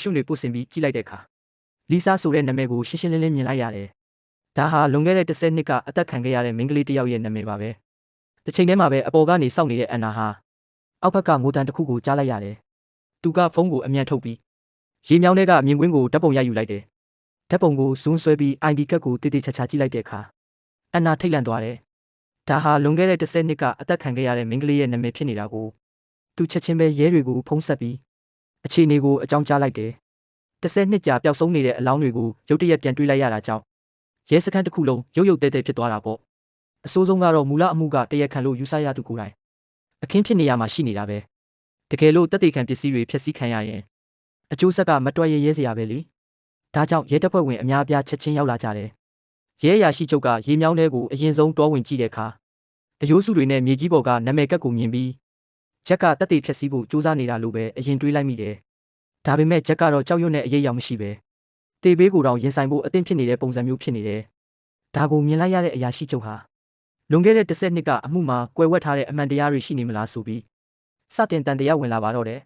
ရှုနေပို့စင်ပြီးကြည့်လိုက်တဲ့အခါလီဆာဆိုတဲ့နာမည်ကိုရှင်းရှင်းလင်းလင်းမြင်လိုက်ရတယ်။ဒါဟာလွန်ခဲ့တဲ့10နှစ်ကအသက်ခံခဲ့ရတဲ့မိန်းကလေးတစ်ယောက်ရဲ့နာမည်ပါပဲ။တစ်ချိန်တည်းမှာပဲအပေါ်ကနေစောင့်နေတဲ့အန်နာဟာအောက်ဘက်ကငိုတန်တစ်ခုကိုကြားလိုက်ရတယ်။သူကဖုန်းကိုအမြန်ထုတ်ပြီးရေမြောင်းထဲကမြင်ကွင်းကိုဓာတ်ပုံရိုက်ယူလိုက်တယ်။ဓာတ်ပုံကိုဇွန်းဆွဲပြီး ID ကတ်ကိုတေးသေးချာချာကြည့်လိုက်တဲ့အခါအန်နာထိတ်လန့်သွားတယ်။ဒါဟာလွန်ခဲ့တဲ့10နှစ်ကအသက်ခံခဲ့ရတဲ့မိန်းကလေးရဲ့နာမည်ဖြစ်နေတာကိုသူချက်ချင်းပဲရဲတွေကိုဖုန်းဆက်ပြီးအခြေအနေကိုအကြောင်းကြားလိုက်တယ်။10နှစ်ကြာပျောက်ဆုံးနေတဲ့အလောင်းတွေကိုရုတ်တရက်ပြန်တွေ့လိုက်ရတာကြောင့်ရဲစခန်းတစ်ခုလုံးရုတ်ရုတ်တဲတဲဖြစ်သွားတာပေါ့။အဆိုးဆုံးကတော့မူလအမှုကတရားခံလို့ယူဆရသူကိုယ်တိုင်အခင်းဖြစ်နေရမှာရှိနေတာပဲ။တကယ်လို့တပ်တေခံပစ္စည်းတွေဖျက်ဆီးခံရရင်အကျိုးဆက်ကမတွက်ရဲစရာပဲလေ။ဒါကြောင့်ရဲတပ်ဖွဲ့ဝင်အများအပြားချက်ချင်းရောက်လာကြတယ်။ရဲအရာရှိချုပ်ကရေမြောင်းထဲကိုအရင်ဆုံးတွားဝင်ကြည့်တဲ့အခါအယိုးစုတွေနဲ့မြေကြီးပေါ်ကနာမည်ကတ်ကိုမြင်ပြီးဂျက်ကတပ်တေဖျက်ဆီးဖို့စူးစမ်းနေတာလို့ပဲအရင်တွေးလိုက်မိတယ်။ဒါပေမဲ့ဂျက်ကတော့ကြောက်ရွံ့တဲ့အရေးအယံမရှိပဲတေဘေးကိုတောင်ရင်ဆိုင်ဖို့အသင့်ဖြစ်နေတဲ့ပုံစံမျိုးဖြစ်နေတယ်။ဒါကိုမြင်လိုက်ရတဲ့အရာရှိချုပ်ဟာလွန်ခဲ့တဲ့10နှစ်ကအမှုမှာကွယ်ဝှက်ထားတဲ့အမှန်တရားတွေရှိနေမလားဆိုပြီးစတင်တန်တရားဝင်လာပါတော့တယ်